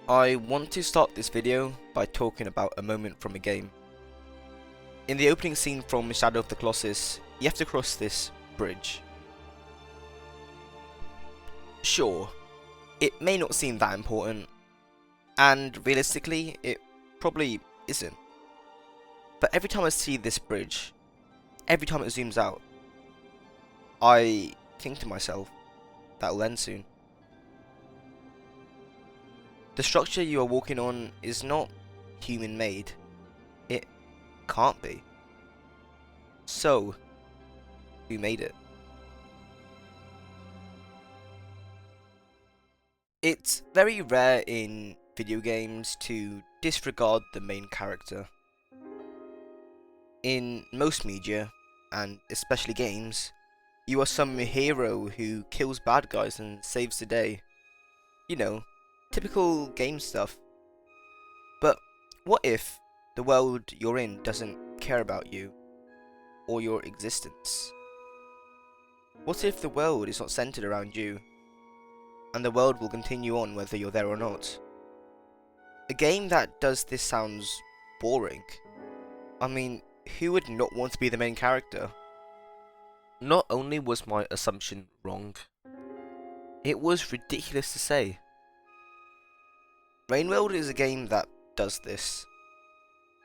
I want to start this video by talking about a moment from a game. In the opening scene from Shadow of the Colossus, you have to cross this bridge. Sure, it may not seem that important, and realistically, it probably isn't. But every time I see this bridge, every time it zooms out, I think to myself, that'll end soon. The structure you are walking on is not human-made. It can't be. So, who made it? It's very rare in video games to disregard the main character. In most media, and especially games, you are some hero who kills bad guys and saves the day. You know, typical game stuff. But what if the world you're in doesn't care about you or your existence? What if the world is not centered around you and the world will continue on whether you're there or not? A game that does this sounds boring. I mean, who would not want to be the main character? Not only was my assumption wrong, it was ridiculous to say. Rainworld is a game that does this.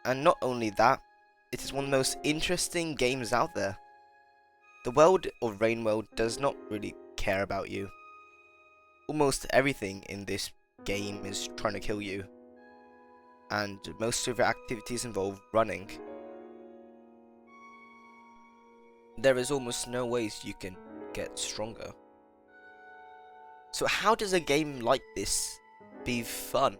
And not only that, it is one of the most interesting games out there. The world of Rainworld does not really care about you. Almost everything in this game is trying to kill you, and most of your activities involve running. There is almost no ways you can get stronger. So how does a game like this be fun?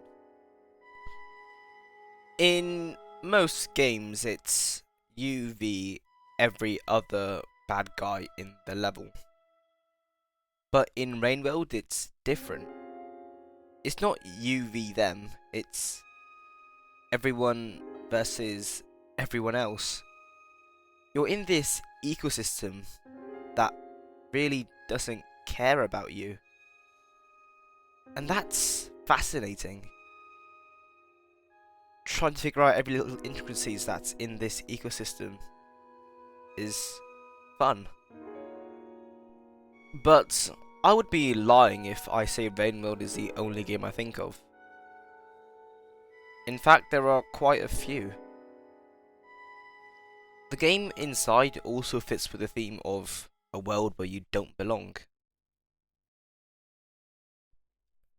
In most games, it's you v every other bad guy in the level. But in Rainworld, it's different. It's not you v them, it's everyone versus everyone else. You're in this ecosystem that really doesn't care about you. And that's fascinating. Trying to figure out every little intricacies that's in this ecosystem is fun. But I would be lying if I say Rainworld is the only game I think of. In fact, there are quite a few. The game inside also fits with the theme of a world where you don't belong.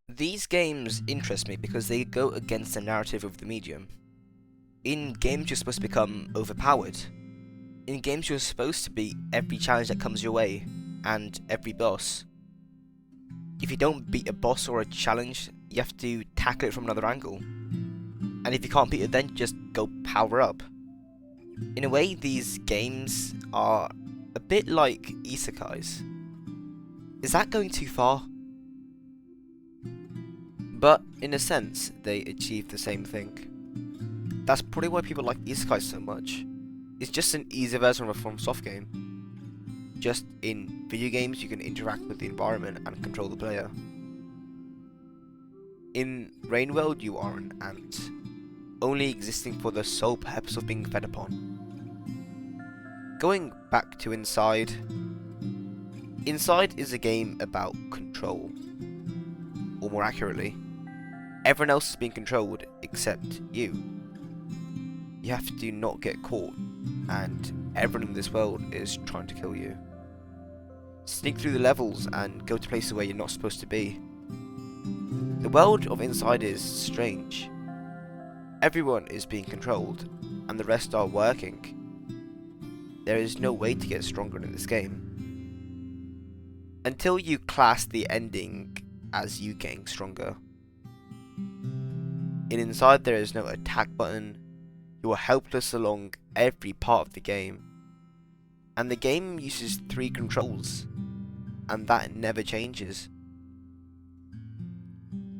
These games interest me because they go against the narrative of the medium. In games you're supposed to become overpowered. In games you're supposed to beat every challenge that comes your way, and every boss. If you don't beat a boss or a challenge, you have to tackle it from another angle. And if you can't beat it, then just go power up. In a way, these games are a bit like isekais. Is that going too far? But in a sense, they achieve the same thing. That's probably why people like isekais so much. It's just an easier version of a FromSoft game. Just in video games, you can interact with the environment and control the player. In Rainworld, you are an ant, only existing for the sole purpose of being fed upon. Going back to Inside. Inside is a game about control. Or more accurately, everyone else is being controlled except you. You have to not get caught, and everyone in this world is trying to kill you. Sneak through the levels and go to places where you're not supposed to be. The world of Inside is strange. Everyone is being controlled, and the rest are working. There is no way to get stronger in this game. Until you class the ending as you getting stronger. In Inside there is no attack button. You are helpless along every part of the game. And the game uses 3 controls, and that never changes.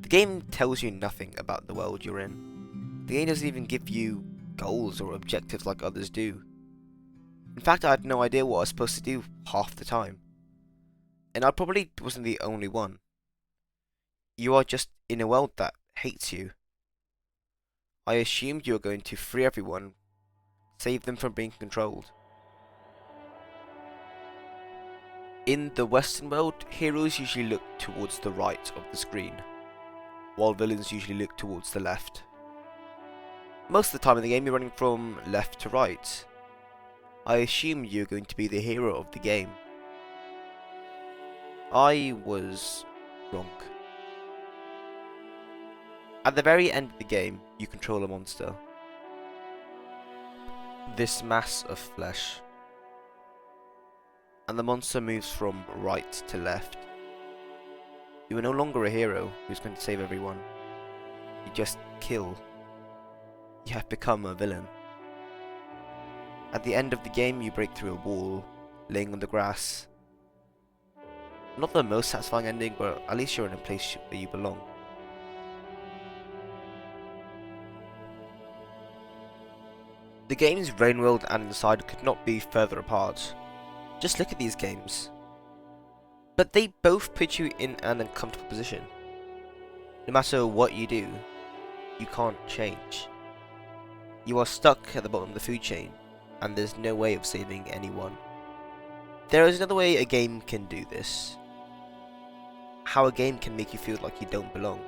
The game tells you nothing about the world you're in. The game doesn't even give you goals or objectives like others do. In fact, I had no idea what I was supposed to do half the time. And I probably wasn't the only one. You are just in a world that hates you. I assumed you were going to free everyone, save them from being controlled. In the Western world, heroes usually look towards the right of the screen, while villains usually look towards the left. Most of the time in the game you're running from left to right. I assumed you were going to be the hero of the game. I was wrong. At the very end of the game, you control a monster. This mass of flesh. And the monster moves from right to left. You are no longer a hero who's going to save everyone. You just kill. You have become a villain. At the end of the game, you break through a wall, laying on the grass. Not the most satisfying ending, but at least you're in a place where you belong. The game's brain world and inside could not be further apart. Just look at these games. But they both put you in an uncomfortable position. No matter what you do, you can't change. You are stuck at the bottom of the food chain, and there's no way of saving anyone. There is another way a game can do this. How a game can make you feel like you don't belong.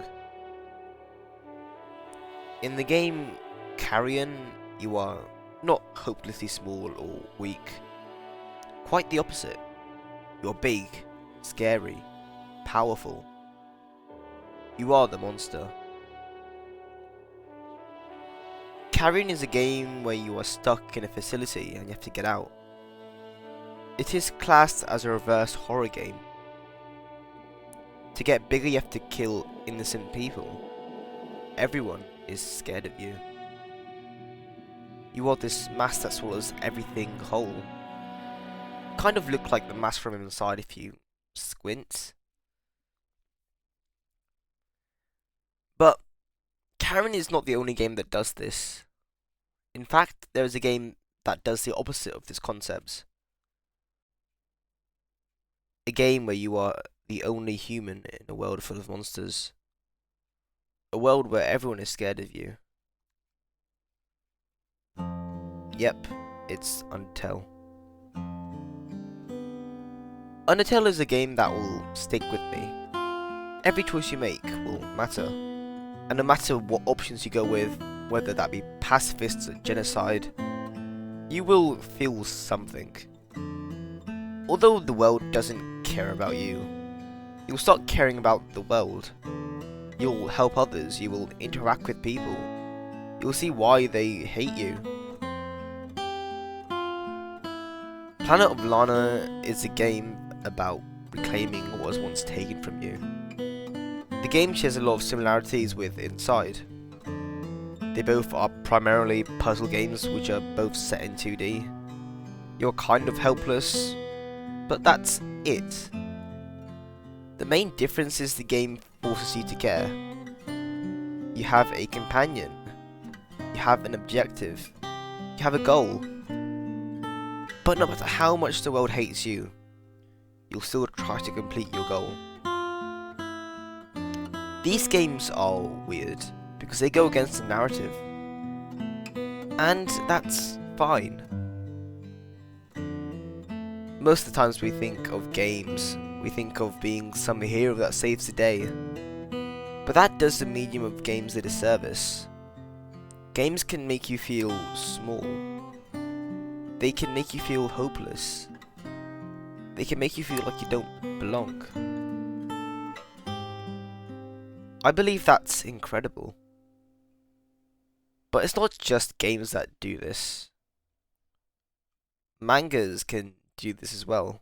In the game Carrion, you are not hopelessly small or weak. Quite the opposite. You're big, scary, powerful. You are the monster. Carrion is a game where you are stuck in a facility and you have to get out. It is classed as a reverse horror game. To get bigger you have to kill innocent people. Everyone is scared of you. You are this mass that swallows everything whole. Kind of look like the mass from inside if you squint. But Carrion is not the only game that does this. In fact, there is a game that does the opposite of this concept. A game where you are the only human in a world full of monsters. A world where everyone is scared of you. Yep, it's Undertale. Undertale is a game that will stick with me. Every choice you make will matter. And no matter what options you go with, whether that be pacifists or genocide, you will feel something. Although the world doesn't care about you, you'll start caring about the world. You'll help others, you will interact with people. You'll see why they hate you. Planet of Lana is a game about reclaiming what was once taken from you. The game shares a lot of similarities with Inside. They both are primarily puzzle games which are both set in 2D. You're kind of helpless, but that's it. The main difference is the game forces you to care. You have a companion. You have an objective. You have a goal. But no matter how much the world hates you, you'll still try to complete your goal. These games are weird because they go against the narrative. And that's fine. Most of the times we think of games, we think of being some hero that saves the day. But that does the medium of games a disservice. Games can make you feel small. They can make you feel hopeless. They can make you feel like you don't belong. I believe that's incredible. But it's not just games that do this. Mangas can do this as well.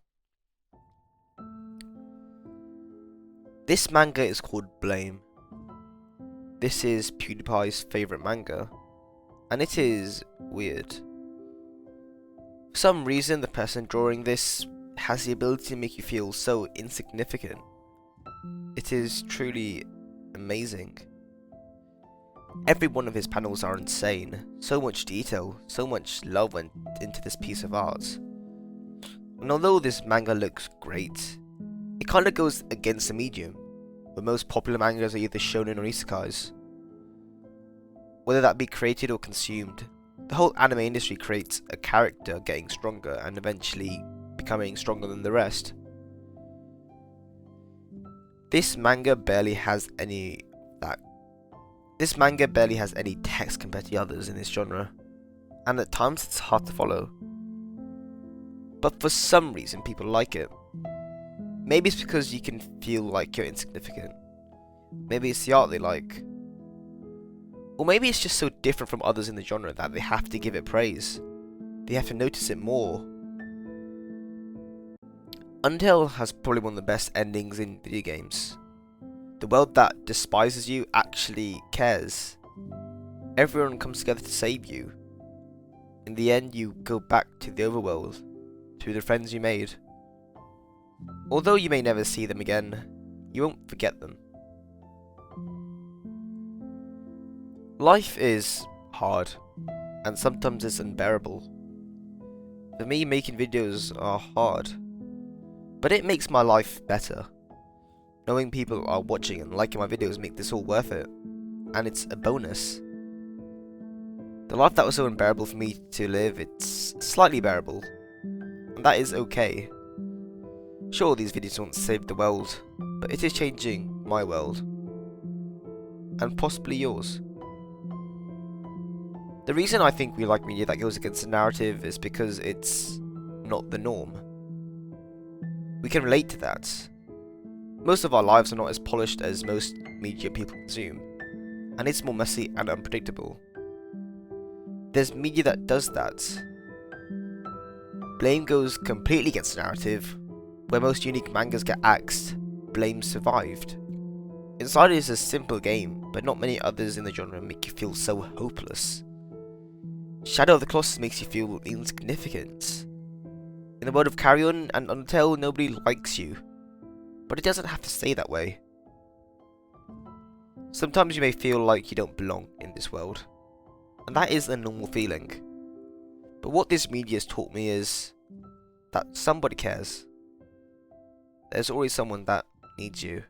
This manga is called Blame. This is PewDiePie's favourite manga. And it is weird. For some reason, the person drawing this has the ability to make you feel so insignificant. It is truly amazing. Every one of his panels are insane. So much detail, so much love went into this piece of art. And although this manga looks great, it kind of goes against the medium. where most popular mangas are either shonen or isekais. Whether that be created or consumed, the whole anime industry creates a character getting stronger and eventually becoming stronger than the rest. This manga barely has any text compared to the others in this genre, and at times it's hard to follow. But for some reason people like it. Maybe it's because you can feel like you're insignificant. Maybe it's the art they like. Or maybe it's just so different from others in the genre that they have to give it praise. They have to notice it more. Undertale has probably one of the best endings in video games. The world that despises you actually cares. Everyone comes together to save you. In the end, you go back to the overworld, to the friends you made. Although you may never see them again, you won't forget them. Life is hard, and sometimes it's unbearable. For me, making videos are hard, but it makes my life better. Knowing people are watching and liking my videos make this all worth it, and it's a bonus. The life that was so unbearable for me to live, it's slightly bearable, and that is okay. Sure, these videos won't save the world, but it is changing my world, and possibly yours. The reason I think we like media that goes against the narrative is because it's not the norm. We can relate to that. Most of our lives are not as polished as most media people consume, and it's more messy and unpredictable. There's media that does that. Blame goes completely against the narrative. Where most unique mangas get axed, Blame survived. Inside is a simple game, but not many others in the genre make you feel so hopeless. Shadow of the Colossus makes you feel insignificant. In the world of Carrion and Undertale, nobody likes you. But it doesn't have to stay that way. Sometimes you may feel like you don't belong in this world, and that is a normal feeling. But what this media has taught me is that somebody cares. There's always someone that needs you.